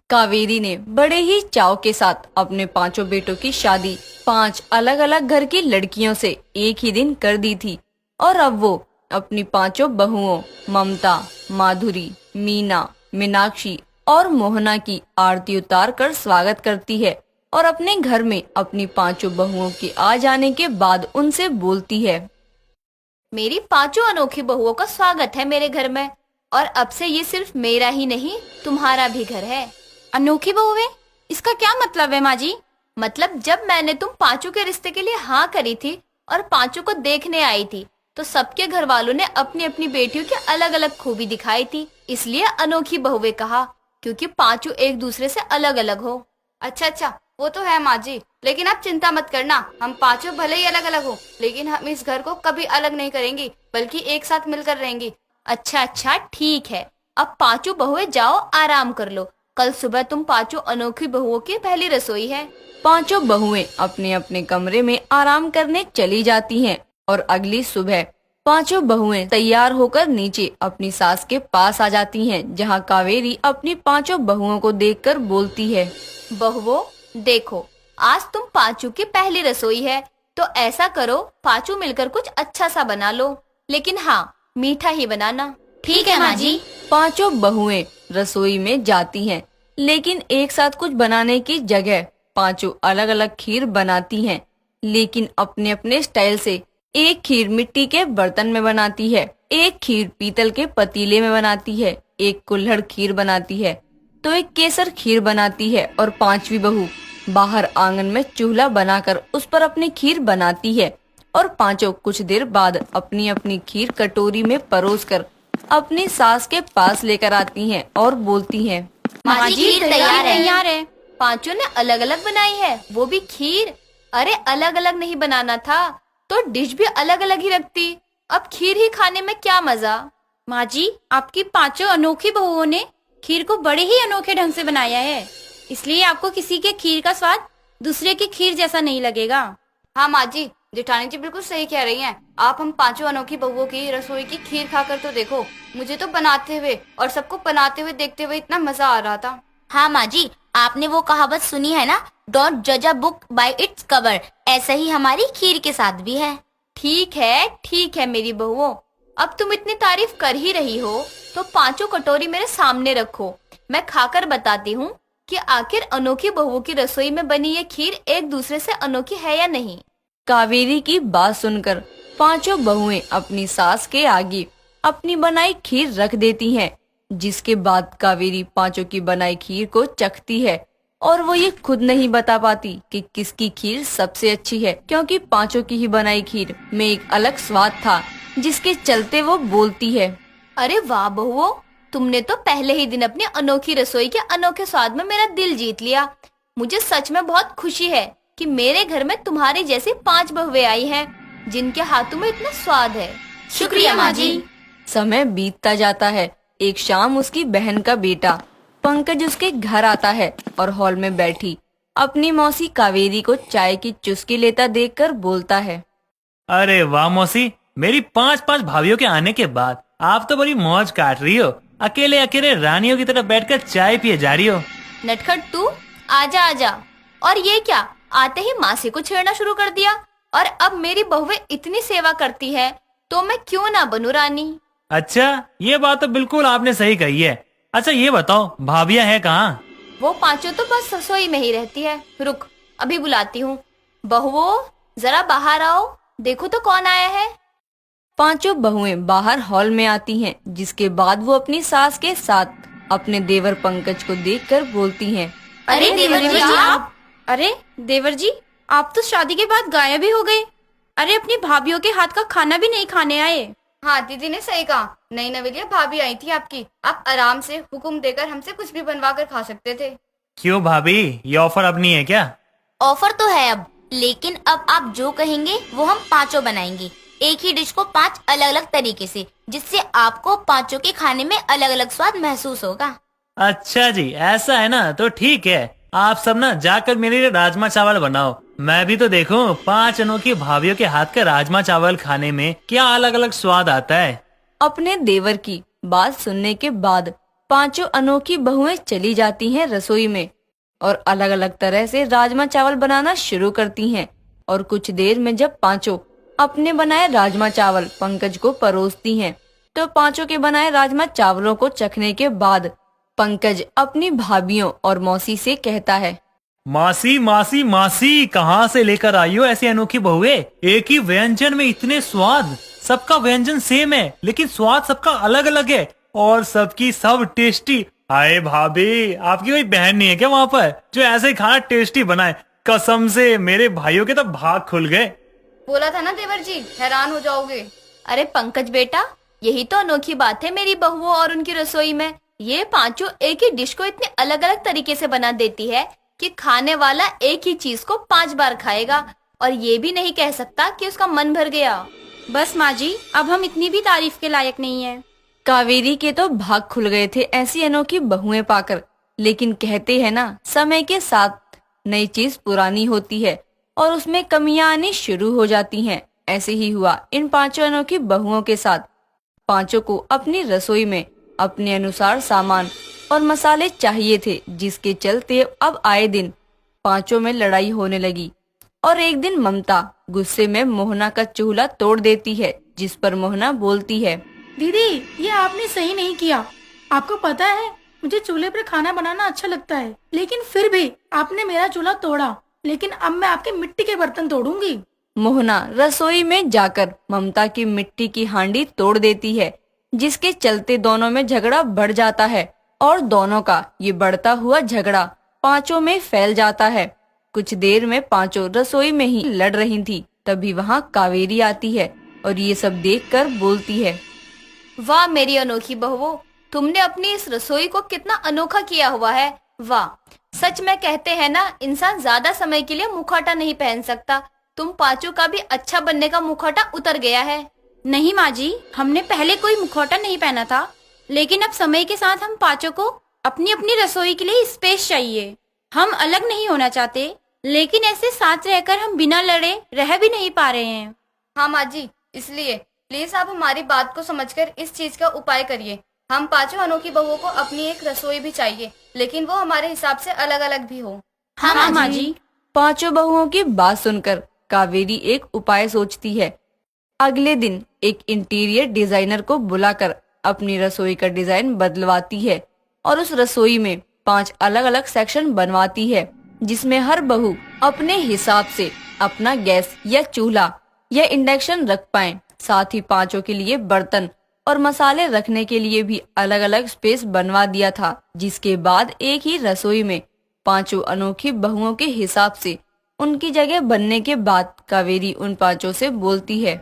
कावेरी ने बड़े ही चाव के साथ अपने पांचों बेटों की शादी 5 अलग अलग घर की लड़कियों से एक ही दिन कर दी थी और अब वो अपनी पांचों बहुओं ममता, माधुरी, मीना, मीनाक्षी और मोहना की आरती उतार कर स्वागत करती है और अपने घर में अपनी पांचों बहुओं के आ जाने के बाद उनसे बोलती है। मेरी पांचों अनोखी बहुओं का स्वागत है मेरे घर में, और अब से ये सिर्फ मेरा ही नहीं तुम्हारा भी घर है। अनोखी बहुएं? इसका क्या मतलब है माँ जी? मतलब जब मैंने तुम पांचों के रिश्ते के लिए हाँ करी थी और पांचों को देखने आई थी तो सबके घर वालों ने अपनी अपनी बेटियों की अलग अलग खूबी दिखाई थी, इसलिए अनोखी बहुएं कहा, क्योंकि पांचों एक दूसरे से अलग अलग हो। अच्छा, वो तो है माँ जी, लेकिन आप चिंता मत करना, हम पांचों भले ही अलग अलग हो लेकिन हम इस घर को कभी अलग नहीं करेंगी, बल्कि एक साथ मिलकर रहेंगी। अच्छा ठीक है, अब पांचों बहुएं जाओ आराम कर लो, कल सुबह तुम पांचों अनोखी बहुओं की पहली रसोई है। पांचों बहुएं अपने अपने कमरे में आराम करने चली जाती हैं और अगली सुबह पांचों बहुएं तैयार होकर नीचे अपनी सास के पास आ जाती हैं, जहां कावेरी अपनी पांचों बहुओं को देखकर बोलती है। बहुओं देखो, आज तुम पांचों की पहली रसोई है, तो ऐसा करो पांचों मिलकर कुछ अच्छा सा बना लो, लेकिन हाँ मीठा ही बनाना। ठीक है माँ जी। पांचों बहुएं रसोई में जाती हैं, लेकिन एक साथ कुछ बनाने की जगह पांचों अलग अलग खीर बनाती हैं, लेकिन अपने अपने स्टाइल से। एक खीर मिट्टी के बर्तन में बनाती है, एक खीर पीतल के पतीले में बनाती है, एक कुल्हड़ खीर बनाती है, तो एक केसर खीर बनाती है और पांचवी बहू बाहर आंगन में चूल्हा बनाकर उस पर अपनी खीर बनाती है और पांचों कुछ देर बाद अपनी अपनी खीर कटोरी में परोसकर अपनी सास के पास लेकर आती हैं और बोलती हैं। माँ जी खीर तैयार है। पांचों ने अलग अलग बनाई है, वो भी खीर। अरे अलग अलग नहीं बनाना था तो डिश भी अलग अलग ही रखती, अब खीर ही खाने में क्या मजा। माँ जी, आपकी पांचों अनोखी बहुओं ने खीर को बड़े ही अनोखे ढंग से बनाया है, इसलिए आपको किसी के खीर का स्वाद दूसरे की खीर जैसा नहीं लगेगा। हाँ माँ जी, जेठानी जी बिल्कुल सही कह रही हैं। आप हम पांचों अनोखी बहुओं की रसोई की खीर खाकर तो देखो, मुझे तो बनाते हुए और सबको बनाते हुए देखते हुए इतना मजा आ रहा था। हाँ माँ जी, आपने वो कहावत सुनी है ना, डोंट जज a book by its cover, ऐसा ही हमारी खीर के साथ भी है। ठीक है मेरी बहुओं, अब तुम इतनी तारीफ कर ही रही हो तो पांचों कटोरी मेरे सामने रखो, मैं खाकर बताती हूँ कि आखिर अनोखी बहुओं की रसोई में बनी ये खीर एक दूसरे से अनोखी है या नहीं। कावेरी की बात सुनकर पांचों बहुएं अपनी सास के आगे अपनी बनाई खीर रख देती हैं, जिसके बाद कावेरी पांचों की बनाई खीर को चखती है और वो ये खुद नहीं बता पाती कि किसकी खीर सबसे अच्छी है, क्योंकि पांचों की ही बनाई खीर में एक अलग स्वाद था, जिसके चलते वो बोलती है। अरे वाह बहुओं, तुमने तो पहले ही दिन अपनी अनोखी रसोई के अनोखे स्वाद में मेरा दिल जीत लिया। मुझे सच में बहुत खुशी है कि मेरे घर में तुम्हारी जैसी 5 बहुएं आई हैं, जिनके हाथों में इतना स्वाद है। शुक्रिया माँ जी। समय बीतता जाता है। एक शाम उसकी बहन का बेटा पंकज उसके घर आता है और हॉल में बैठी अपनी मौसी कावेरी को चाय की चुस्की लेता देखकर बोलता है। अरे वाह मौसी, मेरी 5 भाभीियों के आने के बाद आप तो बड़ी मौज काट रही हो, अकेले अकेले रानियों की तरह बैठकर चाय पिए जा रही हो। नटखट तू, आजा। और ये क्या, आते ही मासी को छेड़ना शुरू कर दिया, और अब मेरी बहुएं इतनी सेवा करती है तो मैं क्यों ना बनूं रानी। अच्छा, ये बात तो बिल्कुल आपने सही कही है। अच्छा ये बताओ, भाभियां हैं कहाँ? वो पांचों तो बस रसोई में ही रहती है। रुक, अभी बुलाती हूँ। बहुओं जरा बाहर आओ, देखो तो कौन आया है। पांचों बहुएं बाहर हॉल में आती हैं, जिसके बाद वो अपनी सास के साथ अपने देवर पंकज को देखकर बोलती हैं। अरे देवर जी आप? अरे देवर जी, आप तो शादी के बाद गायब ही हो गए। अरे अपनी भाभीयों के हाथ का खाना भी नहीं खाने आए। हाँ दीदी ने सही कहा, नई नवेलिया भाभी आई थी आपकी, आप आराम से हुक्म देकर हमसे कुछ भी बनवा कर खा सकते थे। क्यों भाभी, ये ऑफर अब नहीं है क्या? ऑफर तो है अब, लेकिन अब आप जो कहेंगे वो हम पांचों बनाएंगे, एक ही डिश को 5 अलग अलग तरीके से, जिससे आपको पांचों के खाने में अलग अलग स्वाद महसूस होगा। अच्छा जी, ऐसा है ना, तो ठीक है, आप सब ना जाकर मेरे लिए राजमा चावल बनाओ, मैं भी तो देखूं 5 अनोखी भाभीियों के हाथ का राजमा चावल खाने में क्या अलग अलग स्वाद आता है। अपने देवर की बात सुनने के बाद पांचों अनोखी बहुएं चली जाती हैं रसोई में और अलग अलग तरह से राजमा चावल बनाना शुरू करती हैं। और कुछ देर में जब पांचों अपने बनाए राजमा चावल पंकज को परोसती हैं, तो पांचों के बनाए राजमा चावलों को चखने के बाद पंकज अपनी भाभीियों और मौसी से कहता है, मासी मासी मासी, कहाँ से लेकर आई हो ऐसी अनोखी बहुएं? एक ही व्यंजन में इतने स्वाद। सबका व्यंजन सेम है लेकिन स्वाद सबका अलग अलग है और सबकी सब टेस्टी। आए भाभी, आपकी कोई बहन नहीं है क्या वहाँ पर जो ऐसे खाना टेस्टी बनाए? कसम से मेरे भाइयों के तो भाग खुल गए। बोला था ना देवर जी, हैरान हो जाओगे। अरे पंकज बेटा, यही तो अनोखी बात है मेरी बहुओं और उनकी रसोई में। ये पांचों एक ही डिश को इतने अलग अलग तरीके से बना देती है कि खाने वाला एक ही चीज को 5 बार खाएगा और ये भी नहीं कह सकता कि उसका मन भर गया। बस माँ जी, अब हम इतनी भी तारीफ के लायक नहीं है। कावेरी के तो भाग खुल गए थे ऐसी अनोखी बहुएं पाकर। लेकिन कहते हैं ना, समय के साथ नई चीज पुरानी होती है और उसमें कमियां आनी शुरू हो जाती हैं। ऐसे ही हुआ इन पांचों अनोखी बहुओं के साथ। पांचों को अपनी रसोई में अपने अनुसार सामान और मसाले चाहिए थे, जिसके चलते अब आए दिन पांचों में लड़ाई होने लगी। और एक दिन ममता गुस्से में मोहना का चूल्हा तोड़ देती है, जिस पर मोहना बोलती है, दीदी, ये आपने सही नहीं किया। आपको पता है मुझे चूल्हे पर खाना बनाना अच्छा लगता है, लेकिन फिर भी आपने मेरा चूल्हा तोड़ा। लेकिन अब मैं आपके मिट्टी के बर्तन तोड़ूंगी। मोहना रसोई में जाकर ममता की मिट्टी की हांडी तोड़ देती है, जिसके चलते दोनों में झगड़ा बढ़ जाता है और दोनों का ये बढ़ता हुआ झगड़ा पांचों में फैल जाता है। कुछ देर में पांचों रसोई में ही लड़ रही थी, तभी वहाँ कावेरी आती है और ये सब देखकर बोलती है, वाह मेरी अनोखी बहुओं, तुमने अपनी इस रसोई को कितना अनोखा किया हुआ है। वाह, सच में कहते हैं ना, इंसान ज्यादा समय के लिए मुखौटा नहीं पहन सकता। तुम पांचों का भी अच्छा बनने का मुखौटा उतर गया है। नहीं माँ जी, हमने पहले कोई मुखौटा नहीं पहना था, लेकिन अब समय के साथ हम पांचों को अपनी अपनी रसोई के लिए स्पेस चाहिए। हम अलग नहीं होना चाहते, लेकिन ऐसे साथ रहकर हम बिना लड़े रह भी नहीं पा रहे हैं। हाँ माँ जी, इसलिए प्लीज आप हमारी बात को समझकर इस चीज का उपाय करिए। हम पांचों अनोखी बहुओं को अपनी एक रसोई भी चाहिए, लेकिन वो हमारे हिसाब से अलग अलग भी हो। हाँ माँ जी। पांचों बहुओं की बात सुनकर कावेरी एक उपाय सोचती है। अगले दिन एक इंटीरियर डिजाइनर को बुलाकर अपनी रसोई का डिजाइन बदलवाती है और उस रसोई में 5 अलग अलग सेक्शन बनवाती है, जिसमें हर बहू अपने हिसाब से अपना गैस या चूल्हा या इंडक्शन रख पाए। साथ ही पांचों के लिए बर्तन और मसाले रखने के लिए भी अलग अलग स्पेस बनवा दिया था, जिसके बाद एक ही रसोई में पांचों अनोखी बहुओं के हिसाब से उनकी जगह बनने के बाद कावेरी उन पांचों से बोलती है,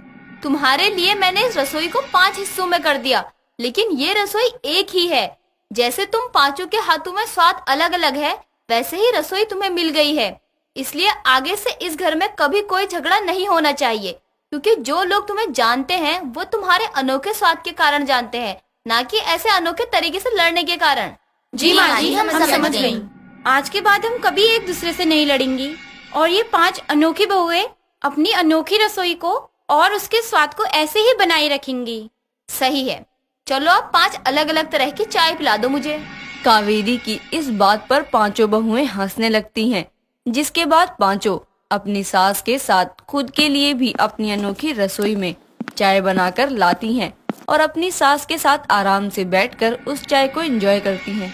तुम्हारे लिए मैंने इस रसोई को 5 हिस्सों में कर दिया, लेकिन ये रसोई एक ही है। जैसे तुम पांचों के हाथों में स्वाद अलग अलग है, वैसे ही रसोई तुम्हें मिल गई है। इसलिए आगे से इस घर में कभी कोई झगड़ा नहीं होना चाहिए, क्योंकि जो लोग तुम्हें जानते हैं वो तुम्हारे अनोखे स्वाद के कारण जानते हैं, ना कि ऐसे अनोखे तरीके से लड़ने के कारण। जी माँ जी, हम समझ गई। आज के बाद हम कभी एक दूसरे से नहीं लड़ेंगी और ये 5 अनोखी बहुएं अपनी अनोखी रसोई को और उसके स्वाद को ऐसे ही बनाए रखेंगी। सही है, चलो अब 5 अलग अलग तरह की चाय पिला दो मुझे। कावेरी की इस बात पर पांचों बहुएं हंसने लगती हैं, जिसके बाद पांचों अपनी सास के साथ खुद के लिए भी अपनी अनोखी रसोई में चाय बनाकर लाती हैं और अपनी सास के साथ आराम से बैठकर उस चाय को एंजॉय करती हैं।